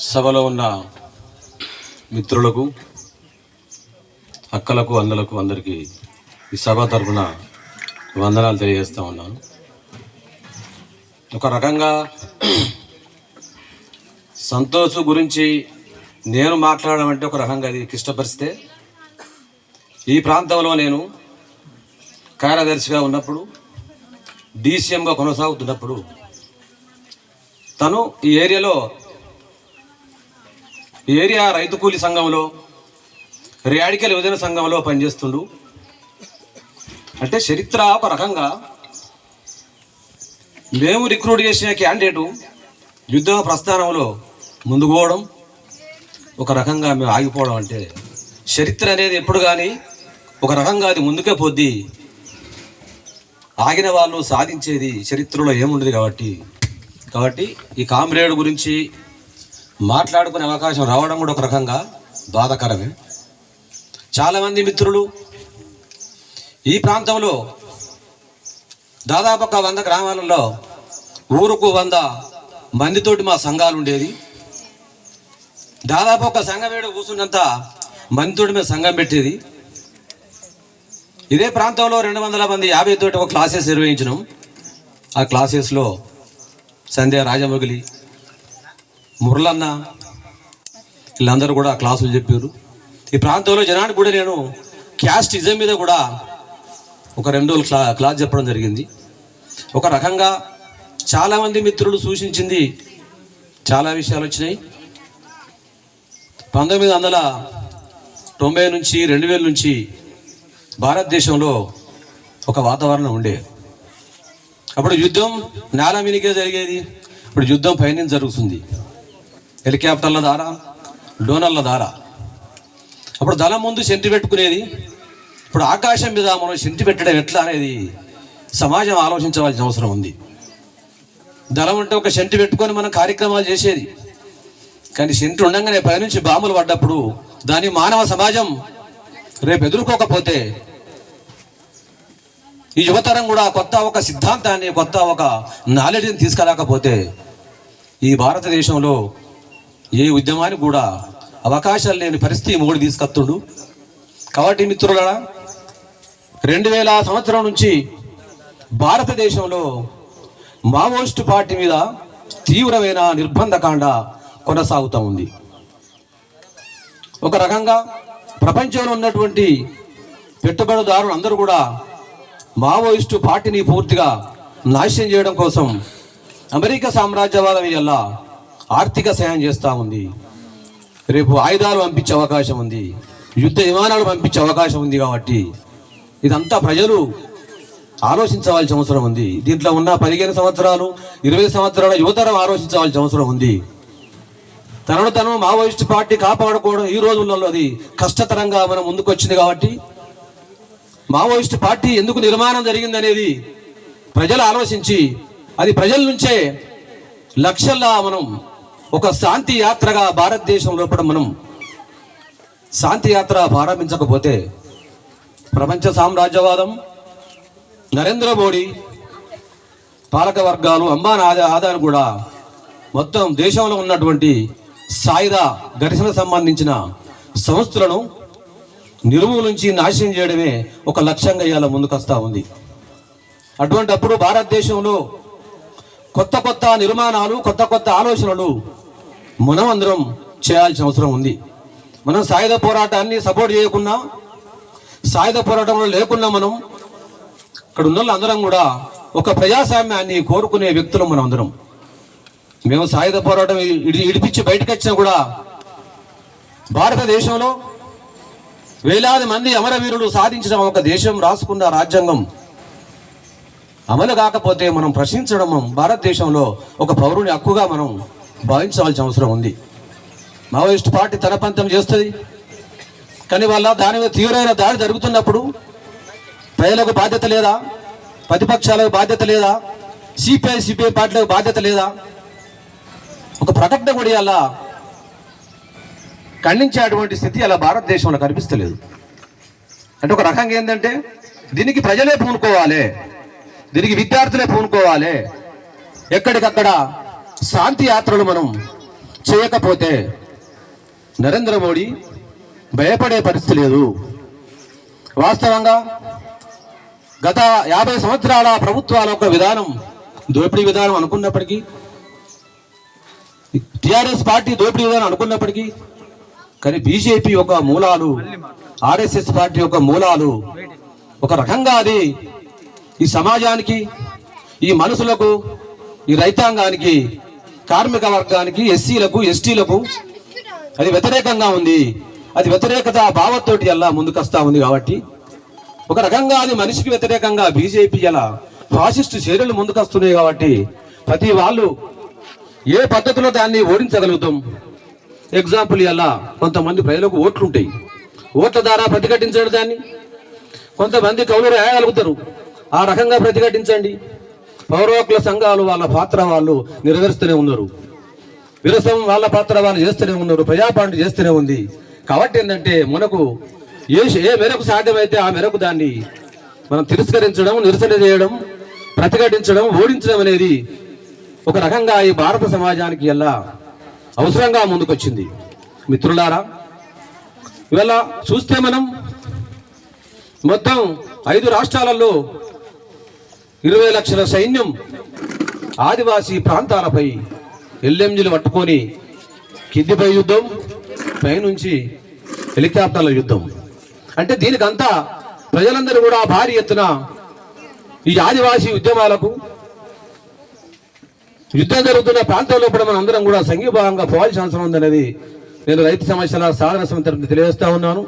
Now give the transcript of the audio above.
సభలో ఉన్న మిత్రులకు, అక్కలకు, అన్నలకు అందరికీ ఈ సభ తరఫున వందనాలు తెలియజేస్తూ ఉన్నాను. ఒక రకంగా సంతోష్ గురించి నేను మాట్లాడడం అంటే ఒక రకంగా అది క్లిష్టపరిస్తే, ఈ ప్రాంతంలో నేను కార్యదర్శిగా ఉన్నప్పుడు, డీసీఎంగా కొనసాగుతున్నప్పుడు తను ఈ ఏరియా రైతు కూలీ సంఘంలో, ర్యాడికల్ యువజన సంఘంలో పనిచేస్తుండు. అంటే చరిత్ర ఒక రకంగా మేము రిక్రూట్ చేసిన క్యాండిడేటు యుద్ధ ప్రస్థానంలో ముందుకు పోవడం, ఒక రకంగా మేము ఆగిపోవడం అంటే చరిత్ర అనేది ఎప్పుడు కానీ ఒక రకంగా అది ముందుకే పోద్ది. ఆగిన వాళ్ళు సాధించేది చరిత్రలో ఏముండదు. కాబట్టి ఈ కామ్రేడ్ గురించి మాట్లాడుకునే అవకాశం రావడం కూడా ఒక రకంగా బాధాకరమే. చాలామంది మిత్రులు ఈ ప్రాంతంలో దాదాపు ఒక 100 గ్రామాలలో ఊరుకు 100 మందితోటి మా సంఘాలు ఉండేది. దాదాపు ఒక సంఘమేడు కూర్చున్నంత మందితోటి మేము సంఘం పెట్టేది. ఇదే ప్రాంతంలో 200 మంది 50 తోటి ఒక క్లాసెస్ నిర్వహించినాం. ఆ క్లాసెస్లో సంధ్య రాజమొగిలి, మురళన్న వీళ్ళందరూ కూడా క్లాసులు చెప్పారు. ఈ ప్రాంతంలో జనానికి కూడా నేను క్యాస్టిజం మీద కూడా ఒక 2 రోజులు క్లాస్ చెప్పడం జరిగింది. ఒక రకంగా చాలామంది మిత్రులు సూచించింది చాలా విషయాలు వచ్చినాయి. 1990 నుంచి 2000 నుంచి భారతదేశంలో ఒక వాతావరణం ఉండే. అప్పుడు యుద్ధం నేల మీనికే జరిగేది. ఇప్పుడు యుద్ధం పైన జరుగుతుంది, హెలికాప్టర్ల ద్వారా, డ్రోన్ల ద్వారా. అప్పుడు దళం ముందు సెంటి పెట్టుకునేది. ఇప్పుడు ఆకాశం మీద మనం సెంటి పెట్టడం ఎట్లా అనేది సమాజం ఆలోచించవలసిన అవసరం ఉంది. దళం అంటే ఒక సెంటి పెట్టుకొని మనం కార్యక్రమాలు చేసేది. కానీ సెంటి ఉండగానే పైనుంచి బాంబులు పడ్డప్పుడు దాన్ని మానవ సమాజం రేపు ఎదుర్కోకపోతే, ఈ యువతరం కూడా కొత్త ఒక సిద్ధాంతాన్ని, కొత్త ఒక నాలెడ్జ్ని తీసుకురాకపోతే ఈ భారతదేశంలో ఏ ఉద్యమానికి కూడా అవకాశాలు లేని పరిస్థితి మోడీ తీసుకొస్తుండు. కాబట్టి మిత్రులారా, 2000 సంవత్సరం నుంచి భారతదేశంలో మావోయిస్టు పార్టీ మీద తీవ్రమైన నిర్బంధకాండ కొనసాగుతూ ఉంది. ఒక రకంగా ప్రపంచంలో ఉన్నటువంటి పెట్టుబడిదారులు అందరూ కూడా మావోయిస్టు పార్టీని పూర్తిగా నాశనం చేయడం కోసం అమెరికా సామ్రాజ్యవాదం వల్ల ఆర్థిక సాయం చేస్తూ ఉంది. రేపు ఆయుధాలు పంపించే అవకాశం ఉంది, యుద్ధ విమానాలు పంపించే అవకాశం ఉంది. కాబట్టి ఇదంతా ప్రజలు ఆలోచించవలసిన అవసరం ఉంది. దీంట్లో ఉన్న 15 సంవత్సరాలు 20 సంవత్సరాల యువతరం ఆలోచించవలసిన అవసరం ఉంది. తను మావోయిస్టు పార్టీ కాపాడుకోవడం ఈ రోజులలో అది కష్టతరంగా మనం ముందుకు వచ్చింది. కాబట్టి మావోయిస్టు పార్టీ ఎందుకు నిర్మాణం జరిగింది అనేది ప్రజలు ఆలోచించి, అది ప్రజల నుంచే లక్షల్లో మనం ఒక శాంతి యాత్రగా భారతదేశం లోపల మనం శాంతి యాత్ర ప్రారంభించకపోతే ప్రపంచ సామ్రాజ్యవాదం, నరేంద్ర మోడీ పాలక వర్గాలు, అంబానీ ఆదాని కూడా మొత్తం దేశంలో ఉన్నటువంటి సాయుధ ఘర్షణ సంబంధించిన సంస్థలను నిర్మూలించి నాశనం చేయడమే ఒక లక్ష్యంగా ఇవాళ ముందుకొస్తా ఉంది. అటువంటి అప్పుడు భారతదేశంలో కొత్త నిర్మాణాలు, కొత్త ఆలోచనలు మనం అందరం చేయాల్సిన అవసరం ఉంది. మనం సాయుధ పోరాటాన్ని సపోర్ట్ చేయకున్నా, సాయుధ పోరాటంలో లేకున్నా, మనం ఇక్కడ ఉన్న వాళ్ళందరం కూడా ఒక ప్రజాస్వామ్యాన్ని కోరుకునే వ్యక్తులు మనం అందరం. మేము సాయుధ పోరాటం ఇడిపించి బయటకు వచ్చినా కూడా భారతదేశంలో వేలాది మంది అమరవీరులు సాధించిన ఒక దేశం రాసుకున్న రాజ్యాంగం అమలు కాకపోతే మనం ప్రశ్నించడం భారతదేశంలో ఒక పౌరుని హక్కుగా మనం భావించవలసిన అవసరం ఉంది. మావోయిస్టు పార్టీ తన పంతం చేస్తుంది, కానీ దాని మీద తీవ్రమైన దాడి జరుగుతున్నప్పుడు ప్రజలకు బాధ్యత లేదా? ప్రతిపక్షాలకు బాధ్యత లేదా? సిపిఐ పార్టీలకు బాధ్యత లేదా? ఒక ప్రకటన కూడా అలా ఖండించేటువంటి స్థితి అలా భారతదేశంలో కనిపిస్తలేదు. అంటే ఒక రకంగా ఏంటంటే దీనికి ప్రజలే పూనుకోవాలి, దీనికి విద్యార్థులే పూనుకోవాలి. ఎక్కడికక్కడ శాంతి యాత్రలు మనం చేయకపోతే నరేంద్ర మోడీ భయపడే పరిస్థితి లేదు. వాస్తవంగా గత 50 సంవత్సరాల ప్రభుత్వాల యొక్క విధానం దోపిడీ విధానం అనుకున్నప్పటికీ, టిఆర్ఎస్ పార్టీ దోపిడీ విధానం అనుకున్నప్పటికీ, కానీ బీజేపీ యొక్క మూలాలు, ఆర్ఎస్ఎస్ పార్టీ యొక్క మూలాలు ఒక రకంగా అది ఈ సమాజానికి, ఈ మనుషులకు, ఈ రైతాంగానికి, కార్మిక వర్గానికి, ఎస్సీలకు, ఎస్టీలకు అది వ్యతిరేకంగా ఉంది. అది వ్యతిరేకత భావంతోటి అలా ముందుకొస్తా ఉంది. కాబట్టి ఒక రకంగా అది మనిషికి వ్యతిరేకంగా బీజేపీ అలా ఫాసిస్టు చర్యలు ముందుకొస్తున్నాయి. కాబట్టి ప్రతి వాళ్ళు ఏ పద్ధతిలో దాన్ని ఓడించగలుగుతాం. ఎగ్జాంపుల్ అలా కొంతమంది ప్రజలకు ఓట్లుంటాయి, ఓట్ల ద్వారా ప్రతిఘటించడం దాన్ని కొంతమంది కౌలు రాయగలుగుతారు. ఆ రకంగా ప్రతిఘటించండి. పౌర హక్కుల సంఘాలు వాళ్ళ పాత్ర వాళ్ళు నెరవేరుస్తూనే ఉన్నారు. విరసం వాళ్ళ పాత్ర వాళ్ళు చేస్తూనే ఉన్నారు. ప్రజాపాలన చేస్తూనే ఉంది. కాబట్టి ఏంటంటే మనకు ఏ మేరకు సాధ్యమైతే ఆ మేరకు దాన్ని మనం తిరస్కరించడం, నిరసన చేయడం, ప్రతిఘటించడం, ఓడించడం అనేది ఒక రకంగా ఈ భారత సమాజానికి ఎలా అవసరంగా ముందుకొచ్చింది. మిత్రులారా, ఇవాళ చూస్తే మనం మొత్తం 5 రాష్ట్రాలలో 20 లక్షల సైన్యం ఆదివాసీ ప్రాంతాలపై ఎల్ఎంజీలు పట్టుకొని కిందిపై యుద్ధం, పైనుంచి హెలికాప్టర్ల యుద్ధం. అంటే దీనికంతా ప్రజలందరూ కూడా భారీ ఎత్తున ఈ ఆదివాసీ ఉద్యమాలకు, యుద్ధం జరుగుతున్న ప్రాంతంలో కూడా మనం అందరం కూడా సంఘీభావంగా పోవాల్సిన అవసరం ఉందనేది నేను రైతు సమస్యల సాధన సమితి తెలియజేస్తా ఉన్నాను.